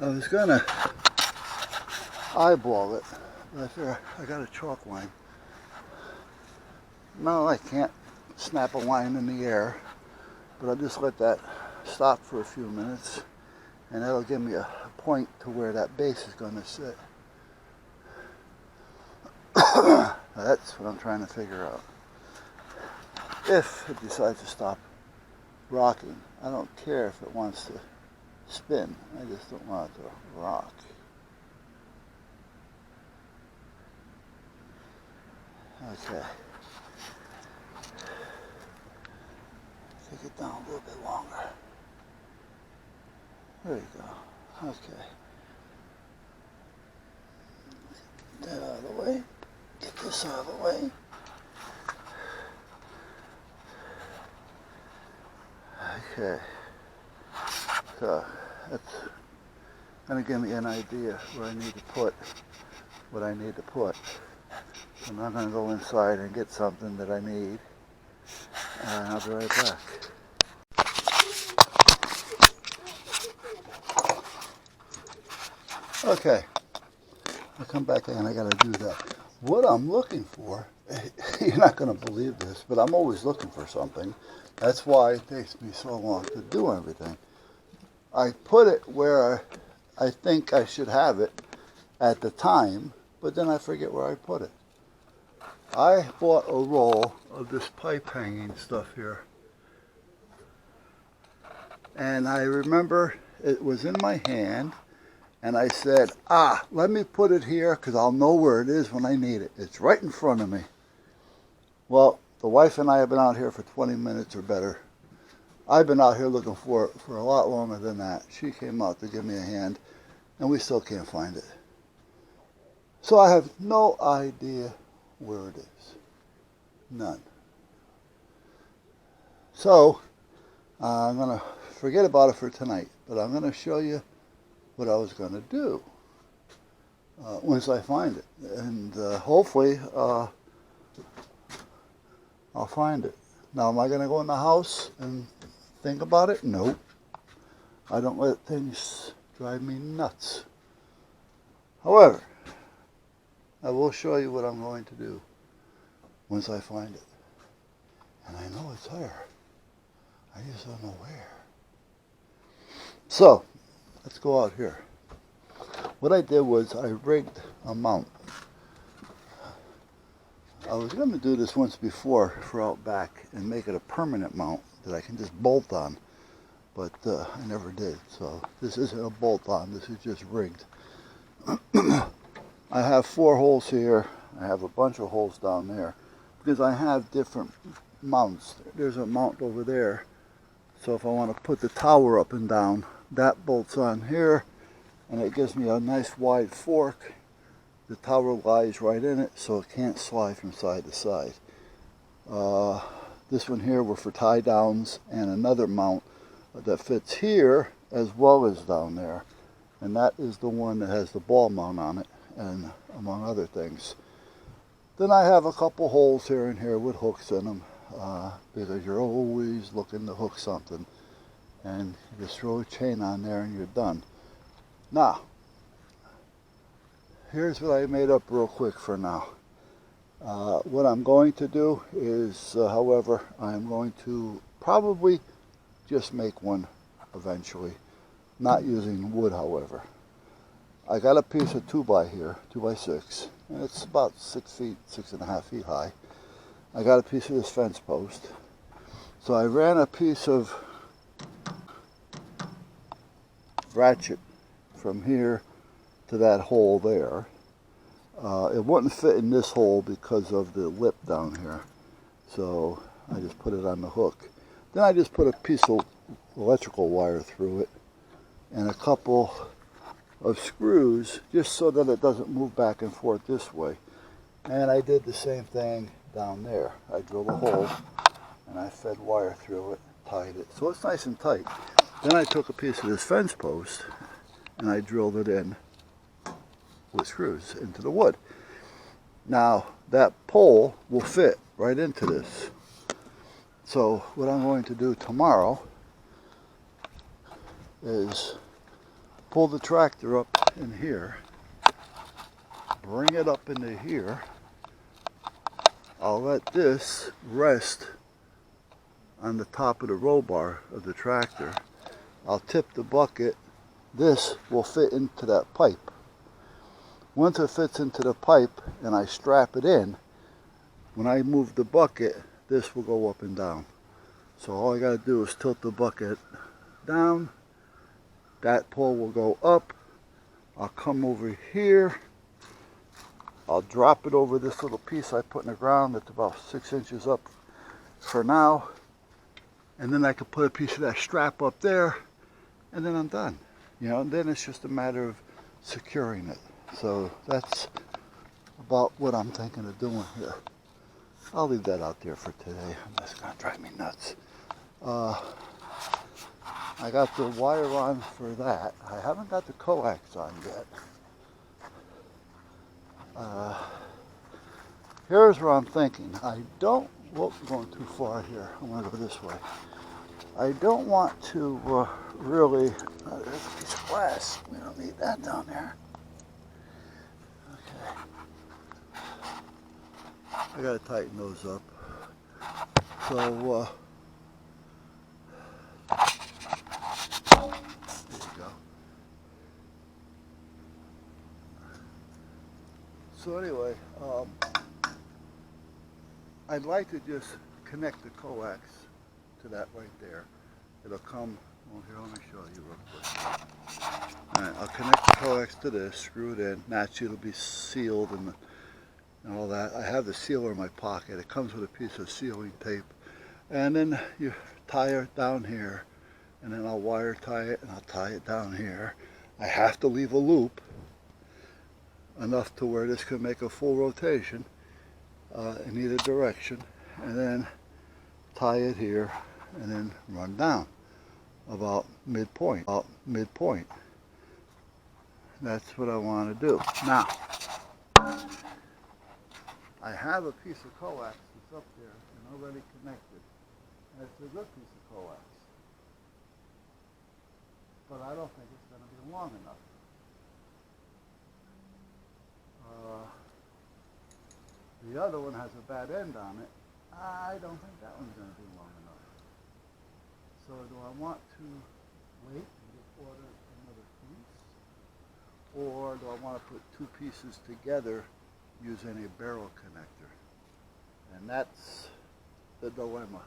I was gonna eyeball it, but I figure I got a chalk line. No, I can't snap a line in the air, but I'll just let that stop for a few minutes, and that'll give me a point to where that base is going to sit. That's what I'm trying to figure out. If it decides to stop rocking, I don't care if it wants to spin. I just don't want it to rock. Okay. Take it down a little bit longer. There you go. Okay. Get that out of the way. Get this out of the way. Okay. So that's going to give me an idea where I need to put what I need to put. And I'm going to go inside and get something that I need. And I'll be right back. Okay. I come back in and I got to do that. What I'm looking for, you're not going to believe this, but I'm always looking for something. That's why it takes me so long to do everything. I put it where I think I should have it at the time, but then I forget where I put it. I bought a roll of this pipe hanging stuff here. And I remember it was in my hand, and I said, let me put it here because I'll know where it is when I need it. It's right in front of me. Well, the wife and I have been out here for 20 minutes or better. I've been out here looking for it for a lot longer than that. She came out to give me a hand, and we still can't find it. So I have no idea where it is. None. So I'm going to forget about it for tonight, but I'm going to show you what I was going to do once I find it. And hopefully I'll find it. Now, am I going to go in the house and think about it? Nope. I don't let things drive me nuts. However, I will show you what I'm going to do once I find it. And I know it's there. I just don't know where. So, let's go out here. What I did was I rigged a mount. I was going to do this once before for out back and make it a permanent mount that I can just bolt on, but I never did. So this isn't a bolt on, this is just rigged. I have 4 holes here. I have a bunch of holes down there because I have different mounts. There's a mount over there. So if I want to put the tower up and down, that bolts on here, and it gives me a nice wide fork. The tower lies right in it, so it can't slide from side to side. This one here were for tie downs, and another mount that fits here as well as down there. And that is the one that has the ball mount on it, and among other things. Then I have a couple holes here and here with hooks in them, because you're always looking to hook something. And you just throw a chain on there and you're done. Now, here's what I made up real quick for now. What I'm going to do is, however, I'm going to probably just make one eventually. Not using wood, however. I got a piece of 2x here, 2x6, and it's about 6 feet, 6.5 feet high. I got a piece of this fence post. So I ran a piece of ratchet from here to that hole there. It wouldn't fit in this hole because of the lip down here. So I just put it on the hook. Then I just put a piece of electrical wire through it and a couple of screws just so that it doesn't move back and forth this way. And I did the same thing down there. I drilled a hole and I fed wire through it, tied it. So it's nice and tight. Then I took a piece of this fence post and I drilled it in with screws into the wood. Now that pole will fit right into this. So what I'm going to do tomorrow is pull the tractor up in here, bring it up into here. I'll let this rest on the top of the roll bar of the tractor. I'll tip the bucket. This will fit into that pipe. Once it fits into the pipe and I strap it in, when I move the bucket, this will go up and down. So all I got to do is tilt the bucket down. That pole will go up. I'll come over here. I'll drop it over this little piece I put in the ground that's about 6 inches up for now. And then I can put a piece of that strap up there, and then I'm done. You know, and then it's just a matter of securing it. So that's about what I'm thinking of doing here. I'll leave that out there for today. That's gonna drive me nuts. I got the wire on for that. I haven't got the coax on yet. Here's where I'm thinking. I don't, whoops, going too far here. I'm gonna go this way. I don't want to really, there's a piece of glass. We don't need that down there. Okay. I gotta tighten those up. So, there you go. So anyway, I'd like to just connect the coax to that right there. It'll come, well here, let me show you real quick. Alright, I'll connect the coax to this, screw it in. Naturally it'll be sealed and all that. I have the sealer in my pocket. It comes with a piece of sealing tape. And then you tie it down here, and then I'll wire tie it and I'll tie it down here. I have to leave a loop enough to where this can make a full rotation in either direction, and then tie it here and then run down about midpoint. That's what I want to do. Now, I have a piece of coax that's up there and already connected. And it's a good piece of coax. But I don't think it's going to be long enough. The other one has a bad end on it. I don't think that one's going to be long enough. So do I want to wait and just order another piece? Or do I want to put two pieces together using a barrel connector? And that's the dilemma.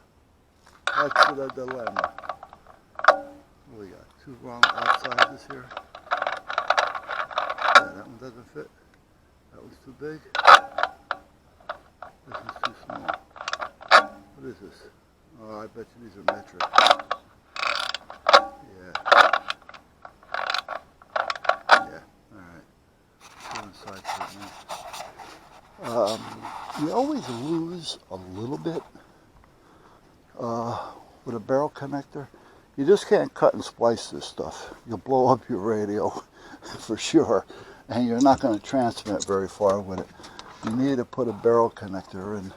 That's the dilemma. What we got? Two wrong outsides here. Yeah, that one doesn't fit. That one's too big. This is too small. What is this? Oh, I bet you these are metric. Yeah. Yeah, alright. Go inside for a minute. You always lose a little bit with a barrel connector. You just can't cut and splice this stuff. You'll blow up your radio for sure. And you're not going to transmit very far with it. You need to put a barrel connector in.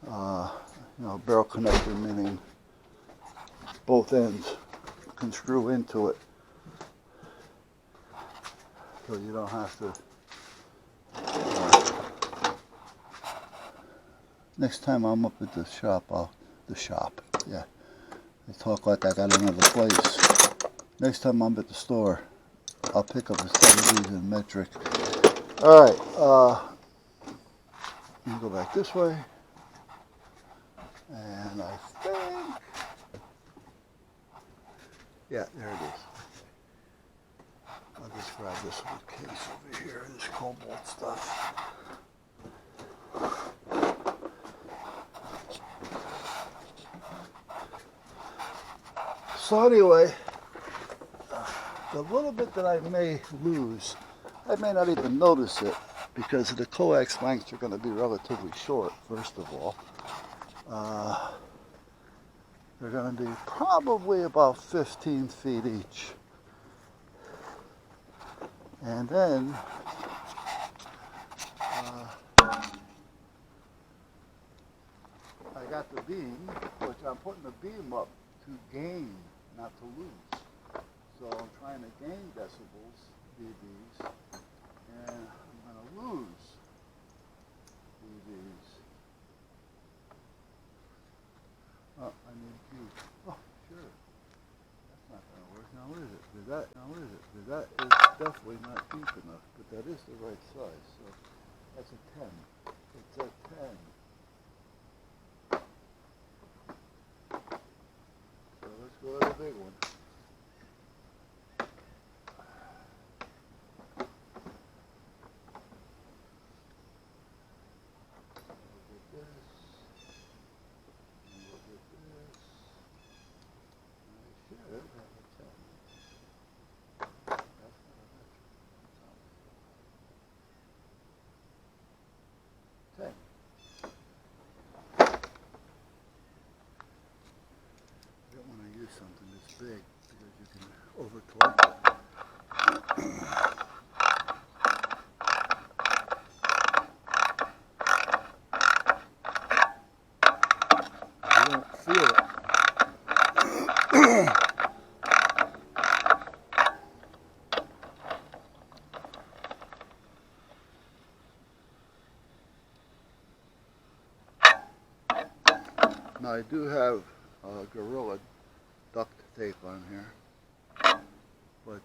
You know, barrel connector meaning both ends can screw into it, so you don't have to. Next time I'm up at the shop, yeah. I talk like I got another place. Next time I'm at the store, I'll pick up a set of these in metric. All right, let me go back this way. And I think, yeah, there it is. I'll just grab this little case over here, this cobalt stuff. So anyway, the little bit that I may lose, I may not even notice it because the coax lengths are going to be relatively short, first of all. They're going to be probably about 15 feet each. And then I got the beam, which I'm putting the beam up to gain, not to lose. So I'm trying to gain decibels, dBs, and I'm going to lose dBs. Oh, I need Q. Oh, sure. That's not going to work. Now what is it? That is definitely not deep enough, but that is the right size. So that's a 10. It's a 10. So let's go to the big one. Something this big because you can over-torque it. You don't feel it. Now I do have Gorilla duct tape on here, but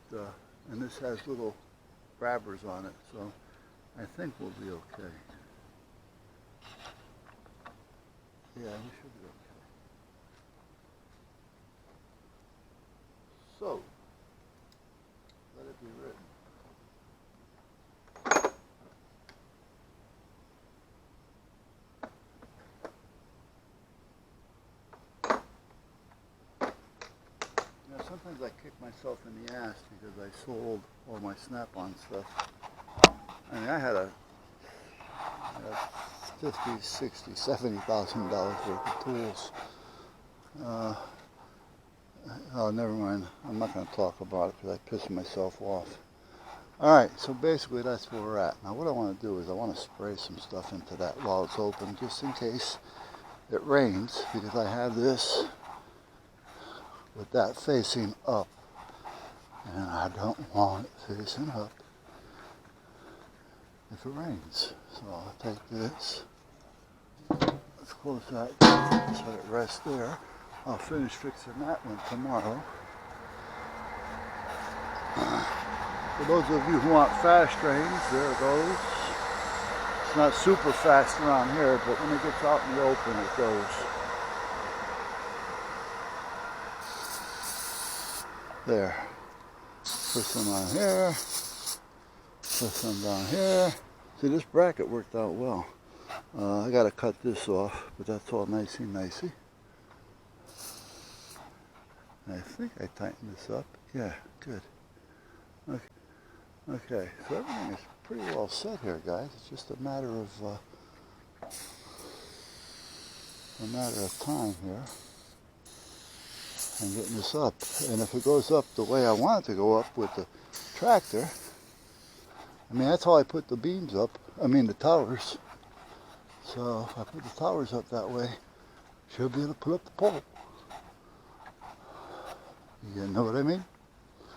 and this has little grabbers on it, so I think we'll be okay. Yeah, we should be okay. So let it be written. Sometimes I kick myself in the ass because I sold all my Snap-on stuff. I mean, I had a $50,000, $60,000, $70,000 worth of tools. Oh, never mind. I'm not going to talk about it because I pissed myself off. All right, so basically that's where we're at. Now what I want to do is I want to spray some stuff into that while it's open, just in case it rains, because I have this with that facing up, and I don't want it facing up if it rains. So I'll take this, let's close that, just let it rest there. I'll finish fixing that one tomorrow. For those of you who want fast drains, there it goes. It's not super fast around here, but when it gets out in the open, it goes. There. Put some on here. Put some down here. See, this bracket worked out well. I got to cut this off, but that's all nicey-nicey. I think I tightened this up. Yeah, good. Okay, so everything is pretty well set here, guys. It's just a matter of time here and getting this up. And if it goes up the way I want it to go up with the tractor, I mean, that's how I put the beams up. I mean, the towers. So if I put the towers up that way, she'll be able to put up the pole. You know what I mean?